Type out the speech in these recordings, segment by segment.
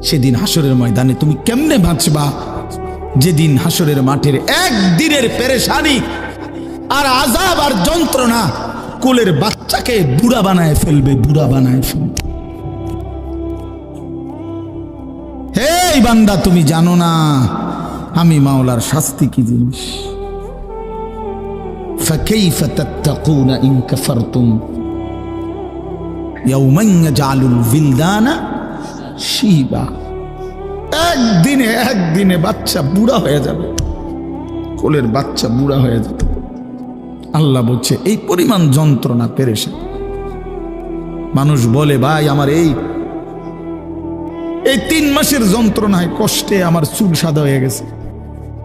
সেদিন হাসরের ময়দানে তুমি কেমনে বাঁচবা, যেদিন হাসরের মাঠের একদিনের পেরেশানি আর আযাব আর যন্ত্রণা কোলের বাচ্চাকে বুড়া বানায় ফেলবে, বুড়া বানায় ফেলবে। হে বান্দা, তুমি জানো না আমি মাওলার শাস্তি কি জিনিস। ফাকাইফা তাত্তাকুনা ইন কাফারতুম ইয়াওমান ইয়াজআলুল বিলদানা শিবা। একদিনে বাচ্চা বুড়া হয়ে যাবে, কোলের বাচ্চা বুড়া হয়ে যাবে। আল্লাহ বলছে এই পরিমাণ যন্ত্রণা পেরেশান। মানুষ বলে ভাই আমার এই 3 মাসের যন্ত্রণায় কষ্টে আমার চুল সাদা হয়ে গেছে,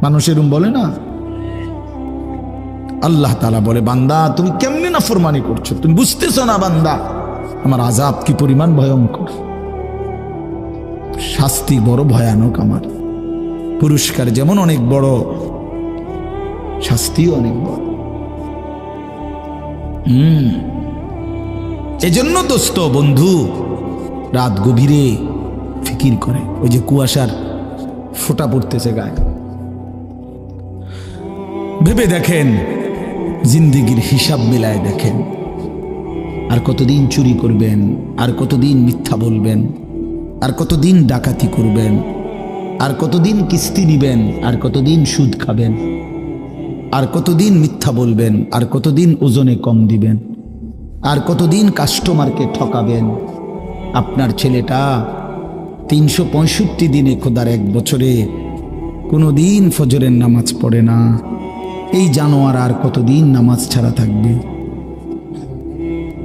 মানুষ এরকম বলে না। আল্লাহ তাআলা বলে বান্দা তুমি কেমনে নাফরমানি করছো, তুমি বুঝতেছো না বান্দা আমার আযাব কি পরিমাণ ভয়ঙ্কর, শাস্তি বড় ভয়ানক আমার। পুরস্কার যেমন অনেক বড়, শাস্তিও অনেক বড়। এজন্য দোস্ত বন্ধু রাত গভীরে ফিকির করে, ওই যে কুয়াশার ফোঁটা পড়তেছে গায়ে, ভেবে দেখেন জিন্দেগির হিসাব মিলায় দেখেন। আর কতদিন চুরি করবেন, আর কতদিন মিথ্যা বলবেন, আর কতদিন ডাকাতি করবেন, আর কতদিন কিস্তি নিবেন, আর কতদিন সুদ খাবেন, আর কতদিন মিথ্যা বলবেন, আর কতদিন ওজনে কম দিবেন, আর কতদিন কাস্টমারকে ঠকাবেন। আপনার ছেলেটা 365 দিনে খোদার 1 বছরে কোনো দিন ফজরের নামাজ পড়ে না। এই জানোয়ার আর কতদিন নামাজ ছাড়া থাকবে?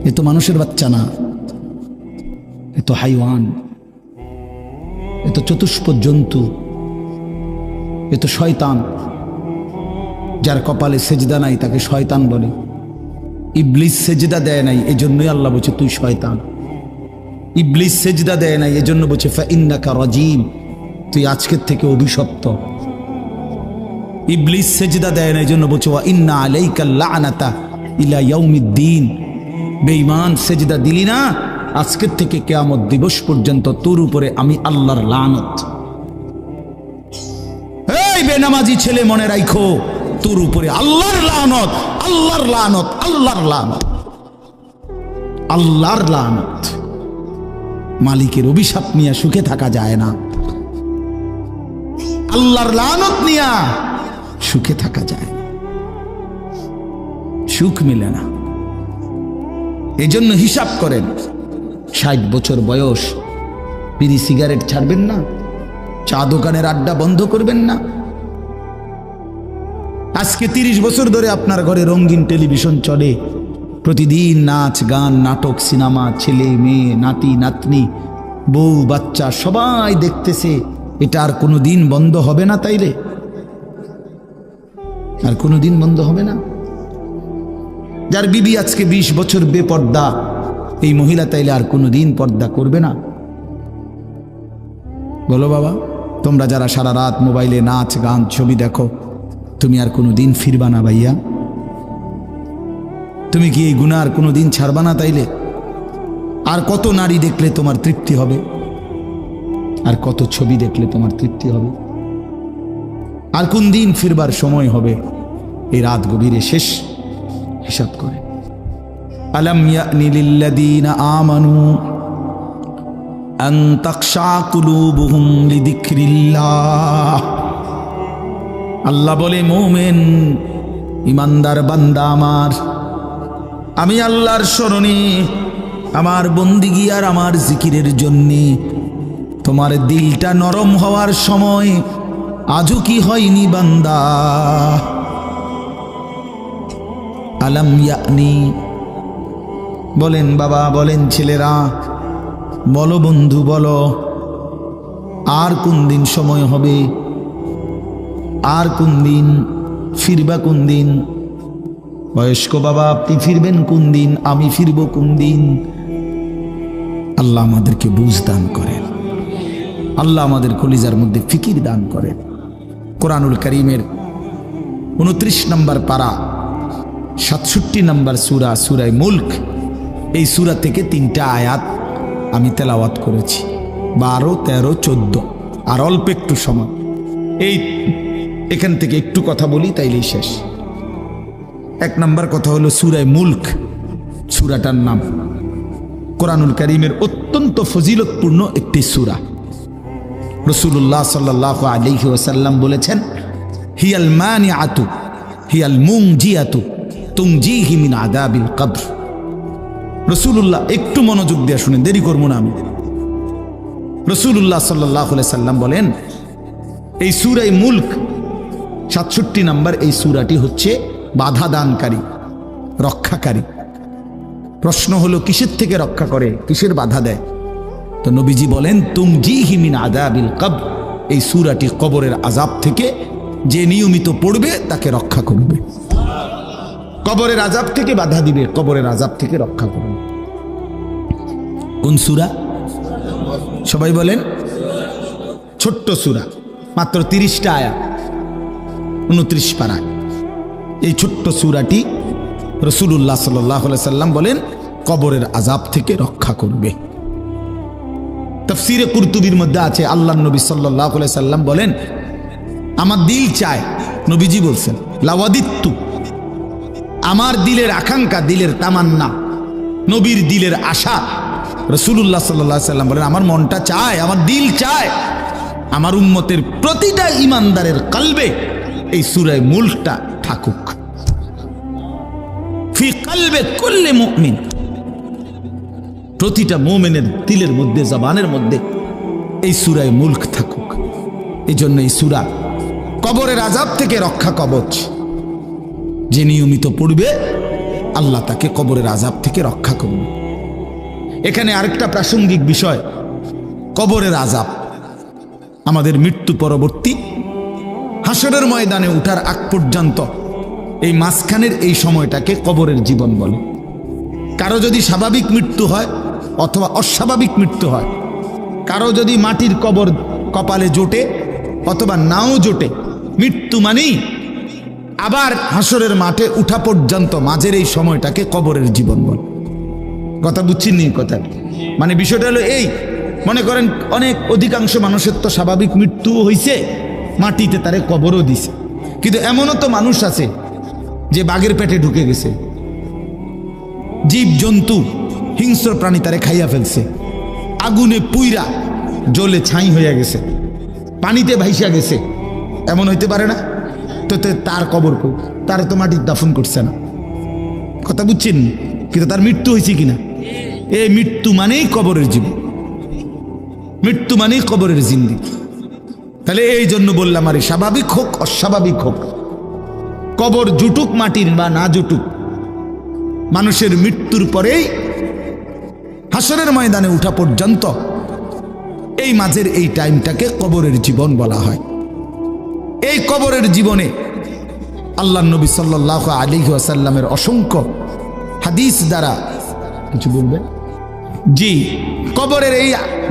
এ তো মানুষের বাচ্চা না, এ তো হাইওয়ান, এ তো চতুষ্পদ জন্তু, এ তো শয়তান। যার কপালে সেজদা নাই তাকে শয়তান বলে। ইবলিস সেজদা দেয় নাই, এজন্যই আল্লাহ বলছে তুই শয়তান। ইবলিস সেজদা দেয় নাই, এজন্য বলছে ফাইন্নাকা রাজিম, তুই আজকের থেকে অভিশপ্ত। ইবলিস সেজদা দেয় না, এজন্য বলছে ওয়া ইন্না আলাইকা লানাতা ইলা ইয়াউমিদ্দিন, বেঈমান সেজদা দিলি না, আজকের থেকে কিয়ামত দিবস পর্যন্ত তোর উপরে আমি আল্লাহর লানত। এই বেনামাজি ছেলে মনে রাখো, তোর উপরে আল্লাহর লানত, আল্লাহর লানত, আল্লাহর লানত, আল্লাহর লানত। মালিকের অভিশাপ নিয়ে সুখে থাকা যায় না, আল্লাহর লানত নিয়ে সুখে থাকা যায় না, সুখ মিলে না। এজন্য হিসাব করেন, 60 বছর বয়স বিড়ি সিগারেট ছাড়বেন না, চা দোকানের আড্ডা বন্ধ করবেন না। আজকে 30 বছর ধরে আপনার ঘরে রঙিন টেলিভিশন চলে, প্রতিদিন নাচ গান নাটক সিনেমা, ছেলে মেয়ে নাতি নাতনি বউ বাচ্চা সবাই দেখতেছে। এটা আর কোনোদিন বন্ধ হবে না? তাইলে আর কোনোদিন বন্ধ হবে না? যার বিবি আজকে 20 বছর বেপর্দা, এই মহিলা তাইলে আর কোনোদিন পর্দা করবে না? বলো বাবা, তোমরা যারা সারা রাত মোবাইলে নাচ গান ছবি দেখো, তুমি আর কোনোদিন ফিরবা না ভাইয়া? তুমি কি এই গুনাহ আর কোনোদিন ছাড়বা না? তাইলে আর কত নারী দেখলে তোমার তৃপ্তি হবে? আর কত ছবি দেখলে তোমার তৃপ্তি হবে? আর কোন দিন ফিরবার সময় হবে? এই রাত গভীরে শেষ হিসাব করে। আলাম ইয়ানি লিল্লাযীনা আমানু আন তাখশা কুলুবুহুম লিযিকরিল্লাহ। আল্লাহ বলে মুমিন ইমানদার বান্দা আমার, আমি আল্লাহর স্মরণে, আমার বন্দিগি আর আমার জিকিরের জন্যে তোমার দিলটা নরম হওয়ার সময় আজও কি হয়নি বান্দা? আলাম ইয়ানি, বলেন বাবা, বলেন ছেলেরা, বলো বন্ধু, বলো আর কোন দিন সময় হবে? আর কোন দিন ফিরবা? কোন দিন? বয়স্ক বাবা আপনি ফিরবেন কোন দিন? আমি ফিরব কোন দিন? আল্লাহ আমাদেরকে বুঝ দান করেন, আল্লাহ আমাদের কলিজার মধ্যে ফিকির দান করেন। কোরআনুল কারীমের 29 নম্বর পারা 67 নম্বর সূরা, সূরা মুলক, এই সূরা থেকে 3টা আয়াত আমি তেলাওয়াত করেছি। 12, 13, 14 আর অল্প একটু সময়। এই এখান থেকে একটু কথা বলি তাইলেই শেষ। 1 নম্বর কথা হলো সূরা মুলক। সূরাটার নাম কোরআনুল কারীমের অত্যন্ত ফজিলতপূর্ণ একটি সূরা। রাসূলুল্লাহ সাল্লাল্লাহু আলাইহি ওয়াসাল্লাম বলেছেন, হিয়াল মানিআতু হিয়াল মুনজিয়াতু তুনজিহি মিন আযাবিল কবর। রাসূলুল্লাহ, একটু মনোযোগ দিয়ে শুনেন, দেরি করব না আমি। রাসূলুল্লাহ সাল্লাল্লাহু আলাইহি সাল্লাম বলেন, এই সূরা মুলক 67 নম্বর এই সূরাটি হচ্ছে বাধা দানকারী, রক্ষাকারী। প্রশ্ন হলো কিসের থেকে রক্ষা করে, কিসের বাধা দেয়? তো নবীজি বলেন, তুনজিহি মিন আযাবিল কবর। এই সূরাটি কবরের আযাব থেকে যে নিয়মিত পড়বে তাকে রক্ষা করবে, কবরের আযাব থেকে বাধা দিবে, কবরের আযাব থেকে রক্ষা করবে। কোন সূরা? সবাই বলেন। ছোট্ট সূরা, মাত্র 30টা আয়াত, 29 পারায়। এই ছোট্ট সূরাটি রাসূলুল্লাহ সাল্লাল্লাহু আলাইহি সাল্লাম বলেন কবরের আযাব থেকে রক্ষা করবে। তাফসীরে কুরতুবীর মধ্যে আছে, আল্লাহর নবী সাল্লাল্লাহু আলাইহি সাল্লাম বলেন, আমার দিল চায়, নবীজি বলছেন, লাওয়াদিত্তু, আমার দিলের আকাঙ্ক্ষা, দিলের তামান্না, নবীর দিলের আশা। রাসূলুল্লাহ সাল্লাল্লাহু আলাইহি সাল্লাম বলেন, আমার মনটা চায়, আমার দিল চায়, আমার উম্মতের প্রতিটা ঈমানদারের কলবে এই সূরা মুলকটা থাকুক। ফি কলবে কুল্লি মুমিন, প্রতিটা মুমিনের দিলের মধ্যে, জবানের মধ্যে এই সূরা মুলক থাকুক। এই জন্য এই সূরা কবরের আযাব থেকে রক্ষা কবচ। যে নিয়মিত পড়বে আল্লাহ তাকে কবরের আযাব থেকে রক্ষা করবে। এখানে আরেকটা প্রাসঙ্গিক বিষয়, কবরের আযাব আমাদের মৃত্যু পরবর্তী হাসরের ময়দানে উঠার আগ পর্যন্ত এই মাঝখানের এই সময়টাকে কবরের জীবন বলে। কারো যদি স্বাভাবিক মৃত্যু হয় অথবা অস্বাভাবিক মৃত্যু হয়, কারো যদি মাটির কবর কপালে জোটে অথবা নাও জোটে, মৃত্যু মানেই আবার হাসরের মাঠে উঠা পর্যন্ত মাঝের এই সময়টাকে কবরের জীবন বলে। কথা বুঝছেন নি? কথা মানে বিষয়টা হলো এই, মনে করেন অনেক অধিকাংশ মানুষের তো স্বাভাবিক মৃত্যু হয়েছে, মাটিতে তারে কবরও দিছে, কিন্তু এমনও তো মানুষ আছে যে বাঘের পেটে ঢুকে গেছে, জীব জন্তু হিংস্র প্রাণী তারে খাইয়া ফেলছে, আগুনে পুইরা জ্বলে ছাই হইয়া গেছে, পানিতে ভাইসা গেছে, এমন হইতে পারে না? তো তার কবর কই? তার তো মাটির দাফন করছে না। কথা বুঝছেন? কিন্তু তার মৃত্যু হয়েছে কিনা? এই মৃত্যু মানেই কবরের জীবন, মৃত্যু মানেই কবরের জিন্দেগি। তাহলে এই জন্য বললাম, আরে স্বাভাবিক হোক অস্বাভাবিক হোক, কবর জুটুক মাটির বা না জুটুক, মানুষের মৃত্যুর পরেই হাসরের ময়দানে উঠা পর্যন্ত এই মাঝের এই টাইমটাকে কবরের জীবন বলা হয়। এই কবরের জীবনে আল্লাহর নবী সাল্লাল্লাহু আলাইহি ওয়াসাল্লামের অসংখ্য হাদিস দ্বারা কিছু বলবেন? জি, কবরের এই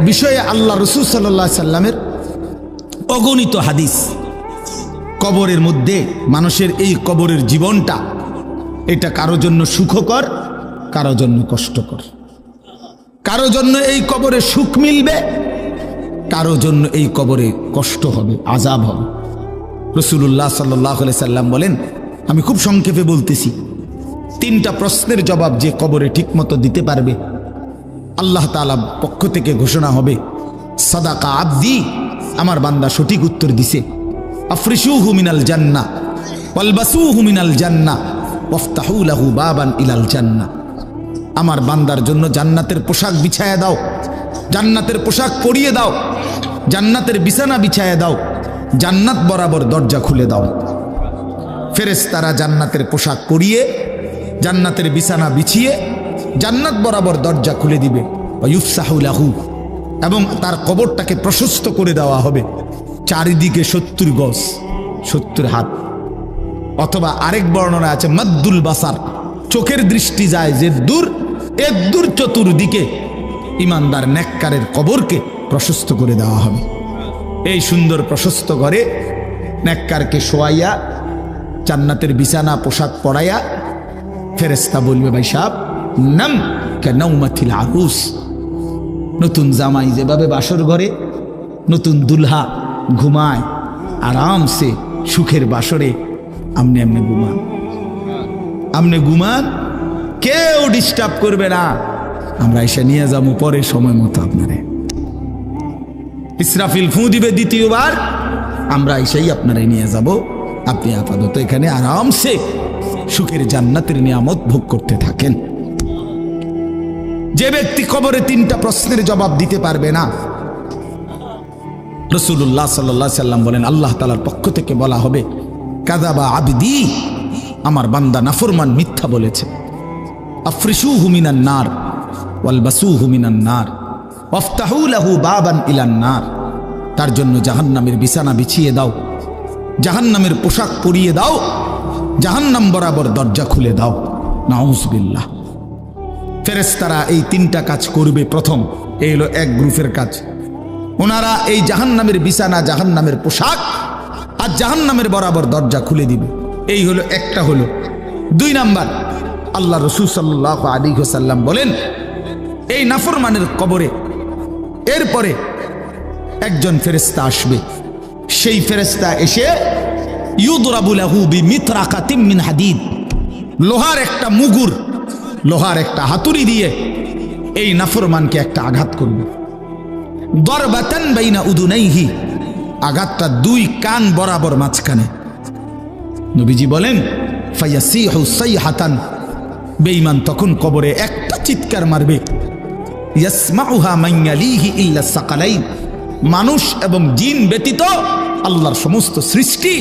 বিষয়ে আল্লাহ রাসূল সাল্লাল্লাহু আলাইহি সাল্লামের অগণিত হাদিস। কবরের মধ্যে মানুষের এই কবরের জীবনটা, এটা কারো জন্য সুখকর, কারো জন্য কষ্টকর, কারো জন্য এই কবরে সুখ মিলবে, কারো জন্য এই কবরে কষ্ট হবে, আযাব হবে। রাসূলুল্লাহ সাল্লাল্লাহু আলাইহি সাল্লাম বলেন, আমি খুব সংক্ষেপে বলতেছি, 3টা প্রশ্নের জবাব যে কবরে ঠিকমতো দিতে পারবে, আল্লাহ তাআলা পক্ষ থেকে ঘোষণা হবে, সাদাকা আবদি, আমার বান্দা সঠিক উত্তর দিছে। আফরিশুহু মিনাল জান্নাহ ওয়ালবাসুহু মিনাল জান্নাহ ওয়াফতাহু লাহু বাবান ইলাল জান্নাহ, আমার বান্দার জন্য জান্নাতের পোশাক বিছায়া দাও, জান্নাতের পোশাক পরিয়ে দাও, জান্নাতের বিছানা বিছায়া দাও, জান্নাত বরাবর দরজা খুলে দাও। ফেরেশতারা জান্নাতের পোশাক পরিয়ে, জান্নাতের বিছানা বিছিয়ে জান্নাত বরাবর দরজা খুলে দিবে। ওয়ায়ুফসাহু লাহু, এবং তার কবরটাকে প্রশস্ত করে দেওয়া হবে, চারিদিকে 70 গজ, 70 হাত, অথবা আরেক বর্ণনা আছে মাদ্দুল বাসার, চোখের দৃষ্টি যায় যে দূর, এর দূর চতুর্দিকে ইমানদার নেককারের কবরকে প্রশস্ত করে দেওয়া হবে। এই সুন্দর প্রশস্ত ঘরে নেককারকে শোয়াইয়া, জান্নাতের বিছানা পোশাক পরাইয়া ফেরেশতা বলবে, ভাই সাহেব নাম কানাউমাতিল আরুস, নতুন জামাই যেভাবে বাসর ঘরে নতুন দুলহা ঘুমায় আরামসে সুখের বাসরে, আমনে আমনে ঘুমান, আমনে ঘুমান, কেউ ডিস্টার্ব করবে না। আমরা এসে নিয়ে যাবো পরে সময় মতো আপনারে। ইসরাফিল ফু দিবে দ্বিতীয়বার, আমরা এসেই আপনারে নিয়ে যাব। আপনি আপাতত এখানে আরামসে সুখের জান্নাতের নিয়ামত ভোগ করতে থাকেন। যে ব্যক্তি কবরে 3টা প্রশ্নের জবাব দিতে পারবে না, রাসূলুল্লাহ সাল্লাল্লাহু আলাইহি সাল্লাম বলেন আল্লাহ তাআলার পক্ষ থেকে বলা হবে কাযাবা আবদি, আমার বান্দা নাফরমান মিথ্যা বলেছে। আফরিশুহু মিনান নার ওয়ালবাসুহু মিনান নার ওয়াফতাহু লাহু বাবান ইলান নার, তার জন্য জাহান্নামের বিছানা বিছিয়ে দাও, জাহান্নামের পোশাক পরিয়ে দাও, জাহান্নাম বরাবর দরজা খুলে দাও। নাউযুবিল্লাহ। ফেরেশতারা এই 3টা কাজ করবে। প্রথম, এই হলো এক গ্রুপের কাজ। ওনারা এই জাহান্নামের বিছানা, জাহান্নামের পোশাক আর জাহান্নামের বরাবর দরজা খুলে দিবে। এই হলো একটা হলো। 2 নাম্বার, আল্লাহ রাসূল সাল্লাল্লাহু আলাইহি ওয়াসাল্লাম বলেন এই নাফরমানের কবরে এরপরে একজন ফেরেশতা আসবে। সেই ফেরেশতা এসে ইউদরাবু লাহু বিমিতরাকাতিম মিন হাদিদ, লোহার একটা মুগুর, লোহার একটা হাতুড়ি দিয়ে এই নাফরমানকে একটা আঘাত করবে। দরবাতান বাইনা উদুনাইহি, আঘাতটা 2 কান বরাবর মাঝখানে। নবীজি বলেন ফায়াসিহু সাইহাতান, বেঈমান তখন কবরে একটা চিৎকার মারবে। ইয়াসমাউহা মান ইয়ালিহি ইল্লা সাকালাইন, মানুষ এবং জিন ব্যতীত আল্লাহর সমস্ত সৃষ্টি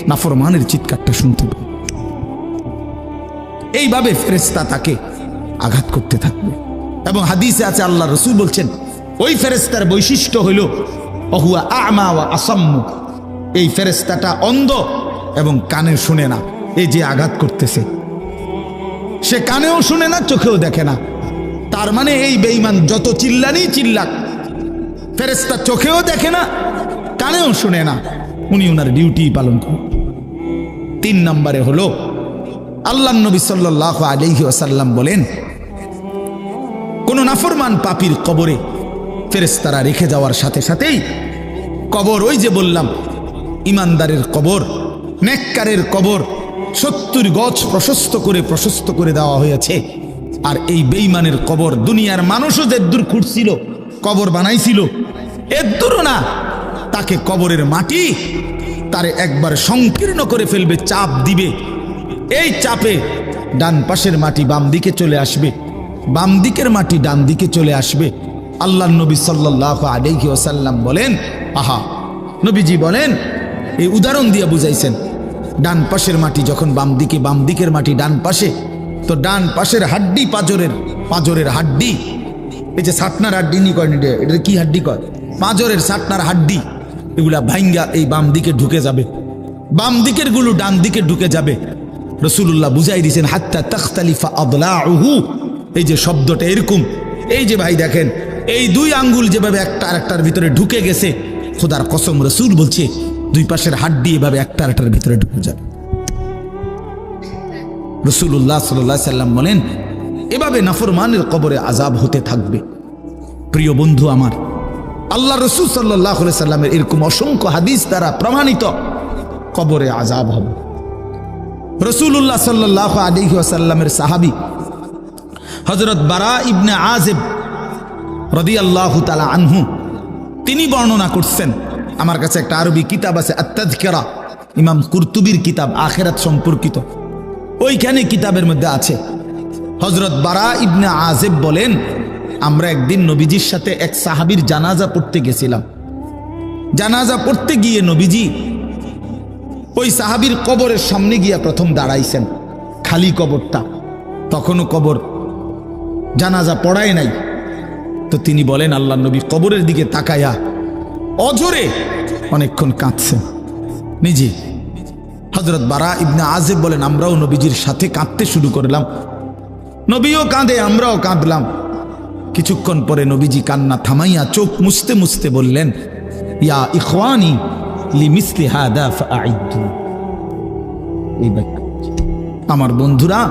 নাফরমানের চিৎকারটা শুনতে পাবে। এইভাবে ফেরেশতা তাকে আঘাত করতে থাকবে। এবং হাদিসে আছে আল্লাহ রাসূল বলছেন ওই ফেরেশতার বৈশিষ্ট্য হইল অহুয়া আ'মা ওয়া আসাম্মু, এই ফেরেশতাটা অন্ধ এবং কানে শুনে না। এই যে আঘাত করতেছে সে কানেও শুনে না, চোখেও দেখে না। তার মানে এই বেঈমান যত চিল্লানি চিল্লাক, ফেরেশতা চোখেও দেখে না, কানেও শুনে না, উনি ওনার ডিউটি পালন করেন। 3 নম্বরে হলো আল্লাহর নবী সাল্লাল্লাহু আলাইহি ওয়াসাল্লাম বলেন কোন নাফরমান পাপীর কবরে ফেরেশতারা রেখে যাওয়ার সাথে সাথেই কবর, ওই যে বললাম ইমানদারের কবর, নেককারের কবর 70 গজ প্রশস্ত করে দেওয়া হয়েছে। আর এই বেঈমানের কবর দুনিয়ার মানুষও যে দূর খুঁড়ছিল কবর বানাইছিল, এর দূরও না, তাকে কবরের মাটি তারে একবার সংকীর্ণ করে ফেলবে, চাপ দিবে। এই চাপে ডান পাশের মাটি বাম দিকে চলে আসবে, বাম দিকের মাটি ডান দিকে চলে আসবে। আল্লাহর নবী সাল্লাল্লাহু আলাইহি ওয়াসাল্লাম বলেন, আহা, নবীজি বলেন এই উদাহরণ দিয়ে বুঝাইছেন, ডান পাশের মাটি যখন বাম দিকে, বাম দিকের মাটি ডান পাশে, তো ডান পাশের হাড্ডি, পাঁজরের হাড্ডি, এই যে সাতনার হাড্ডি নি কয়, এটা কি হাড্ডি কয়, পাঁজরের সাতনার হাড্ডি, এগুলা ভাঙ্গা এই বাম দিকে ঢুকে যাবে, বাম দিকের গুলো ডান দিকে ঢুকে যাবে। রাসূলুল্লাহ বুঝাই দিয়েছেন হাত্তা তাখতালিফা আদলাউহু, এই যে শব্দটা এরকম, এই যে ভাই দেখেন এই 2 আঙ্গুল যেভাবে একটা আরেকটার ভিতরে ঢুকে গেছে, খোদার কসম রাসূল বলছে 2 পাশের হাড্ডি এভাবে একটা আরেকটার ভিতরে ঢুকে যাবে। রাসূলুল্লাহ সাল্লাল্লাহু আলাইহি সাল্লাম বলেন এভাবে নাফরমানের কবরে আযাব হতে থাকবে। প্রিয় বন্ধু আমার, আল্লাহ রাসূল সাল্লাল্লাহু আলাইহি সাল্লামের এরকম অসংখ্য হাদিস দ্বারা প্রমাণিত কবরে আযাব হবে। রাসূলুল্লাহ সাল্লাল্লাহু আলাইহি ওয়াসাল্লামের সাহাবী হযরত বারা ইবনে আযিব রাদিয়াল্লাহু তাআলা আনহু, তিনি বর্ণনা করছেন, আমার কাছে একটা আরবি কিতাব আছে আত-তাযকিরা, ইমাম কুরতুবীর কিতাব, আখিরাত সম্পর্কিত, ওইখানে কিতাবের মধ্যে আছে হযরত বারা ইবনে আযিব বলেন আমরা একদিন নবীজির সাথে এক সাহাবীর জানাজা পড়তে গেছিলাম। জানাজা পড়তে গিয়ে নবীজি ওই সাহাবীর কবরের সামনে গিয়া প্রথম দাঁড়াইছেন, খালি কবরটা, তখনও কবর জানাজা পড়ায় নাই। তো তিনি বলেন আল্লাহর নবী কবরের দিকে তাকায়া অঝরে অনেকক্ষণ কাঁদছেন নিজে। হযরত বারা ইবনে আযিব বলেন আমরাও নবীজির সাথে কাঁদতে শুরু করলাম, নবীও কাঁদে, আমরাও কাঁদলাম। কিছুক্ষণ পরে নবীজি কান্না থামাইয়া চোখ মুছতে মুছতে বললেন ইয়া ইখওয়ানি লিমিসলি হাদা ফাআইদু, এই বাক্য, আমার বন্ধুরা,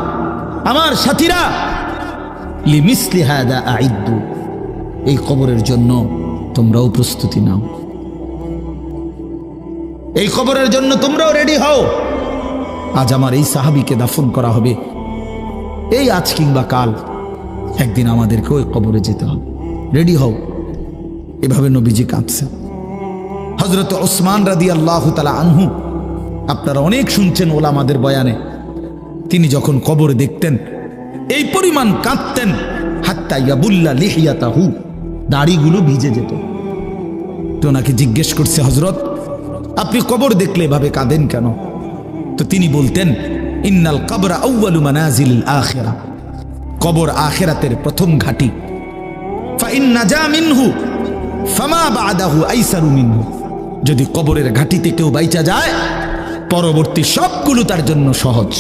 আমার সাথীরা, লিমিসলি হাদা আইদু, এই কবরের জন্য তোমরাও প্রস্তুতি নাও, এই কবরের জন্য তোমরাও রেডি হও। আজ আমার এই সাহাবীকে দাফন করা হবে, এই আজ কিংবা কাল একদিন আমাদেরকে ওই কবরে যেতে হবে, রেডি হও। এভাবে নবীজি কাঁদছেন। হযরত ওসমান রাদিয়াল্লাহু তাআলা আনহু, আপনারা অনেক শুনছেন ওলামাদের বয়ানে, তিনি যখন কবর দেখতেন এই পরিমাণ কাঁদতেন, হাত্তা ইয়াবুল্লা লিহিয়াতাহু, দাড়িগুলো ভিজে যেত। তো ওনাকে জিজ্ঞেস করছে, হযরত আপনি কবর দেখলে এভাবে কাঁদেন কেন? তো তিনি বলতেন, ইন্নাল কবরা আউয়ালু মানাজিলিল আখিরা, কবর আখিরাতের প্রথম ঘাঁটি। ফা ইন নাজা মিনহু ফামা বাদাহু আইসারু মিনহু, যদি কবরের ঘাঁটিতে কেউ বাইচা যায় পরবর্তী সবগুলো তার জন্য সহজ।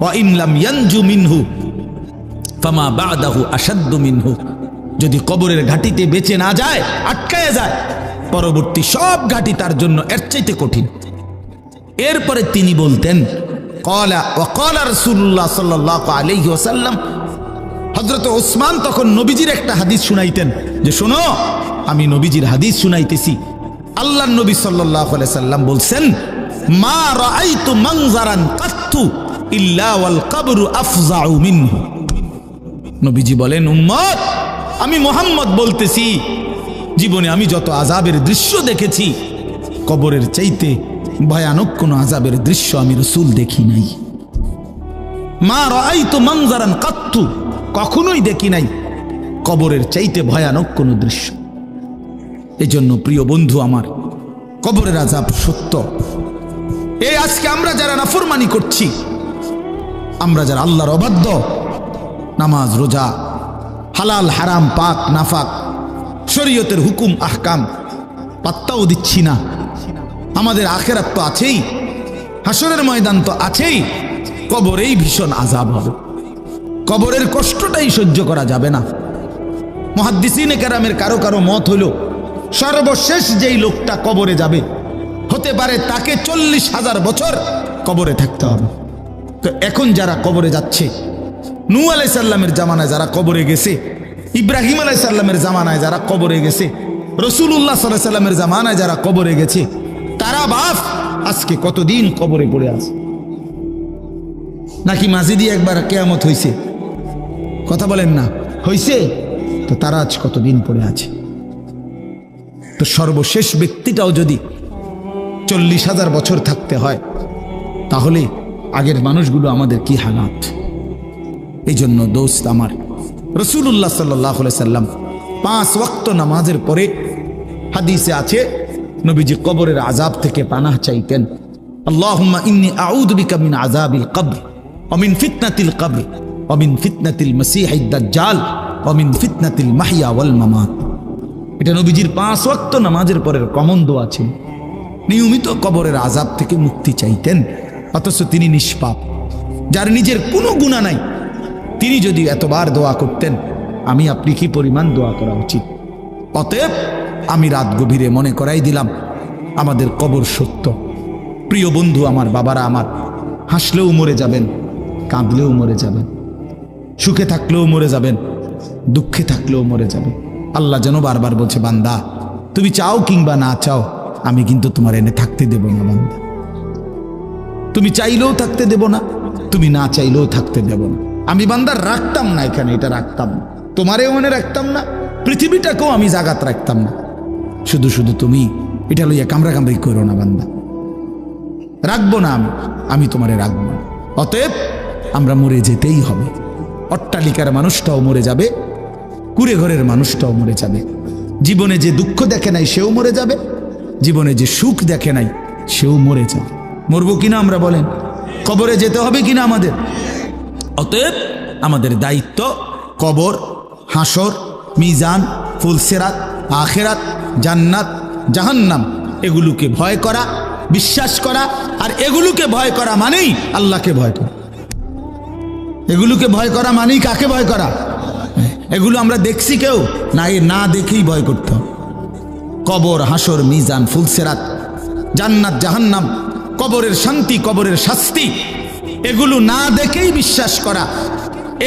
ওয়া ইন লাম ইয়ানজু মিনহু ফামা বাদাহু আশাদ্দু মিনহু, যদি কবরের ঘাঁটিতে বেঁচে না যায়, আটকায় যায়, পরবর্তী সব ঘাঁটি তার জন্য এর চাইতে কঠিন। এরপরে তিনি বলতেন, ক্বালা ওয়া ক্বালা রাসূলুল্লাহ সাল্লাল্লাহু আলাইহি ওয়াসাল্লাম, হযরত ওসমান তখন নবীজির একটা হাদিস শুনাইতেন, যে শোনো আমি নবীজির হাদিস শুনাইতেছি। আল্লাহর নবী সাল্লাল্লাহু আলাইহি সাল্লাম বলছেন, মা রাআইতু মানজারান কাত্তু ইল্লা ওয়াল কবরু আফজাউ মিনহু। নবীজি বলেন, উম্মত আমি মুহাম্মদ বলতেছি, জীবনে আমি যত আযাবের দৃশ্য দেখেছি, কবরের চাইতে ভয়ানক কোন আযাবের দৃশ্য আমি রাসূল দেখি নাই। মা রাআইতু মানজারান কাত্তু, কখনোই দেখি নাই কবরের চাইতে ভয়ানক কোন দৃশ্য। এজন্য প্রিয় বন্ধু আমার, কবরের আযাব সত্য। এই আজকে আমরা যারা নাফরমানি করছি, আমরা যারা আল্লাহর অবাধ্য, নামাজ রোজা, হালাল হারাম পাক নাফাক, শরীয়তের হুকুম আহকাম পাত্তাও দিচ্ছি না, আমাদের আখিরাত তো আছেই, হাসরের ময়দান তো আছেই, কবরেই ভীষণ আযাব হবে, কবরের কষ্টটাই সহ্য করা যাবে না। মুহাদ্দিসিনে কেরামের কারো কারো মত হইল, সর্বশেষ যেই লোকটা কবরে যাবে হতে পারে তাকে 40,000 বছর কবরে থাকতে হবে। তো এখন যারা কবরে যাচ্ছে, নূহ আলাইহিস সালামের জামানায় যারা কবরে গেছে, ইব্রাহিম আলাইহিস সালামের জামানায় যারা কবরে গেছে, রাসূলুল্লাহ সাল্লাল্লাহু আলাইহি সাল্লামের জামানায় যারা কবরে গেছে, তারা বাপ আজকে কতদিন কবরে পড়ে আছে? নাকি মাঝিদি একবার কিয়ামত হইছে? কথা বলেন না, হইছে? তো তারা আজ কতদিন পড়ে আছে? তো সর্বশেষ ব্যক্তিটাও যদি 40,000 বছর থাকতে হয়, তাহলে আগের মানুষগুলো আমাদের কি হালাত? এই জন্য দোস্ত আমার, রাসূলুল্লাহ সাল্লাল্লাহু আলাইহি সাল্লাম 5 ওয়াক্ত নামাজের পরে হাদিসে আছে, নবীজি কবরের আযাব থেকে পানাহ চাইতেন। আল্লাহুম্মা ইন্নী আউযু বিকা মিন আযাবিল কবর ওয়া মিন ফিতনাতিল কবর ওয়া মিন ফিতনাতিল মাসীহিদ দাজ্জাল ওয়া মিন ফিতনাতিল মাহইয়া ওয়াল মামাত। এটা নবীজির 5 ওয়াক্ত নামাজের পরের কমন দোয়া ছিল। নিয়মিত কবরের আযাব থেকে মুক্তি চাইতেন, অথচ তিনি নিষ্পাপ, যার নিজের কোনো গুনাহ নাই, তিনি যদি এতবার দোয়া করতেন, আমি আপনি কি পরিমাণ দোয়া করা উচিত? অতএব আমি রাত গভীরে মনে করাই দিলাম, আমাদের কবর সত্য। প্রিয় বন্ধু আমার, বাবারা আমার, হাসলেও মরে যাবেন, কাঁদলেও মরে যাবেন, সুখে থাকলেও মরে যাবেন, দুঃখে থাকলেও মরে যাবেন। আল্লাহ যেন বারবার বলছে, বান্দা তুমি চাও কিংবা না চাও, আমি কিন্তু তোমার এনে থাকতে দেব না। বান্দা তুমি চাইলেও থাকতে দেব না, তুমি না চাইলেও থাকতে দেব না। আমি বান্দার রাখতাম না, এখানে এটা রাখতাম না, তোমারেও মনে রাখতাম না, পৃথিবীটাকেও আমি জাগাত রাখতাম না। শুধু শুধু তুমি এটা লইয়া কামড়াকামড়ি করো না বান্দা, রাখবো না আমি তোমারে রাখবো না। অতএব আমরা মরে যেতেই হবে। অট্টালিকার মানুষটাও মরে যাবে, কুড়ে ঘরের মানুষটাও মরে যাবে। জীবনে যে দুঃখ দেখে নাই সেও মরে যাবে, জীবনে যে সুখ দেখে নাই সেও মরে যাবে। মরবো কিনা আমরা বলেন? কবরে যেতে হবে কিনা আমাদের? অতএব আমাদের দায়িত্ব কবর, হাসর, মিজান, ফুলসিরাত, আখিরাত, জান্নাত, জাহান্নাম, এগুলোকে ভয় করা, বিশ্বাস করা। আর এগুলোকে ভয় করা মানেই আল্লাহকে ভয় করা। এগুলোকে ভয় করা মানেই কাকে ভয় করা? এগুলো আমরা দেখছি কেউ না, এ না দেখেই ভয় করতে হবে। কবর, হাসর, মিজান, ফুলসিরাত, জান্নাত, জাহান্নাম, কবরের শান্তি, কবরের শাস্তি, এগুলো না দেখেই বিশ্বাস করা,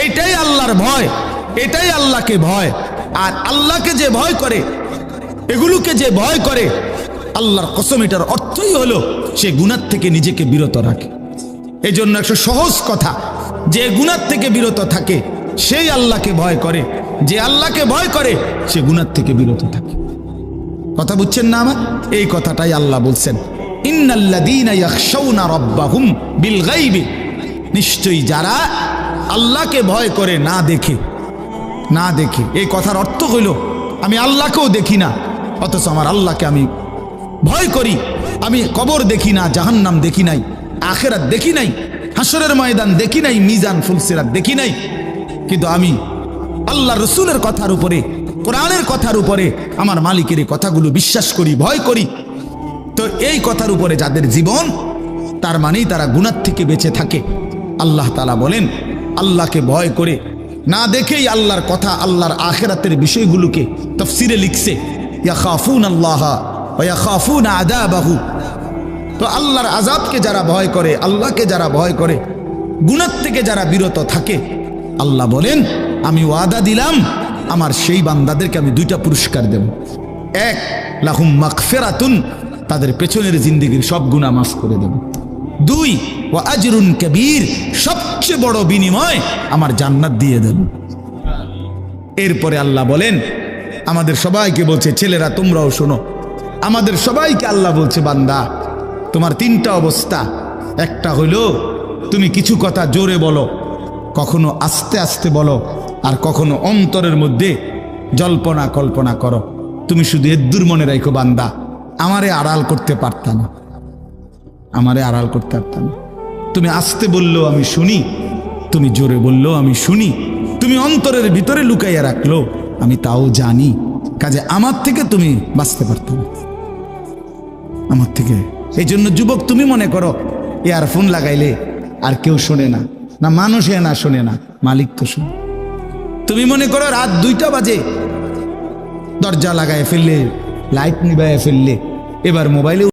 এটাই আল্লাহর ভয়, এটাই আল্লাহকে ভয়। আর আল্লাহকে যে ভয় করে, এগুলোকে যে ভয় করে, আল্লাহর কসম এটার অর্থই হলো সে গুনাহ থেকে নিজেকে বিরত রাখে। এই জন্য একটা সহজ কথা, যে গুনাহ থেকে বিরত থাকে সেই আল্লাহকে ভয় করে, যে আল্লাহকে ভয় করে সে গুনাহ থেকে বিরত থাকে। কথা বুঝছেন না আমার? এই কথাটাই আল্লাহ বলছেন, ইন্নাল্লাযীনা ইয়াখশাউনা রাব্বাহুম বিল গায়বি, নিশ্চয়ই যারা আল্লাহকে ভয় করে না দেখে। এই কথার অর্থ হইল আমি আল্লাহকেও দেখি না, অথচ আমার আল্লাহকে আমি ভয় করি। আমি কবর দেখি না, জাহান্নাম দেখি নাই, আখিরাত দেখি নাই, হাসরের ময়দান দেখি নাই, মিজান ফুলসিরাত দেখি নাই, কিন্তু আমি আল্লাহ রসুলের কথার উপরে, কোরআনের কথার উপরে আমার মালিকের এই কথাগুলো বিশ্বাস করি, ভয় করি। তো এই কথার উপরে যাদের জীবন, তার মানেই তারা গুনাহ থেকে বেঁচে থাকে। আল্লাহ তাআলা বলেন, আল্লাহকে ভয় করে না দেখেই আল্লাহর কথা, আল্লাহর আখিরাতের বিষয়গুলোকে তাফসিরে লিখছে, ইয়াখাফুনাল্লাহ ওয়া ইয়াখাফুনা আযাবাহু। তো আল্লাহর আযাবকে যারা ভয় করে, আল্লাহকে যারা ভয় করে, গুনাহ থেকে যারা বিরত থাকে, আল্লাহ বলেন আমি ওয়াদা দিলাম আমার সেই বান্দাদেরকে আমি দুইটা পুরস্কার দেব। এক, লাহুম মাগফিরাতুন, তাদের পেছনের জিন্দেগির সব গুনাহ মাফ করে দেব। দুই, ওয়া আজরুন কাবীর, সবচেয়ে বড় বিনিময় আমার জান্নাত দিয়ে দেব। এরপরে আল্লাহ বলেন, আমাদের সবাইকে বলছে, ছেলেরা তোমরাও শোনো, আমাদের সবাইকে আল্লাহ বলছে, বান্দা তোমার তিনটা অবস্থা। একটা হইলো তুমি কিছু কথা জোরে বলো, কখনো আস্তে আস্তে বলো, আর কখনো অন্তরের মধ্যে জল্পনা কল্পনা করো। তুমি শুধু এদ্দুর মনে রাখো, বান্দা আমারে আড়াল করতে পারতাম না, আমারে আড়াল করতে পারতাম না। তুমি আস্তে বললেও আমি শুনি, তুমি জোরে বললেও আমি শুনি, তুমি অন্তরের ভিতরে লুকাইয়া রাখলো আমি তাও জানি। কাজে আমার থেকে তুমি বাঁচতে পারতো না, আমার থেকে। এই জন্য যুবক, তুমি মনে করো ইয়ারফোন লাগাইলে আর কেউ শোনে না, না মানুষে না শোনে না, মালিক তো শোনে। তুমি মনে করো রাত 2টা বাজে, দরজা লাগায় ফেললে, লাইট নিবাইয়া ফেললে, এবার মোবাইলে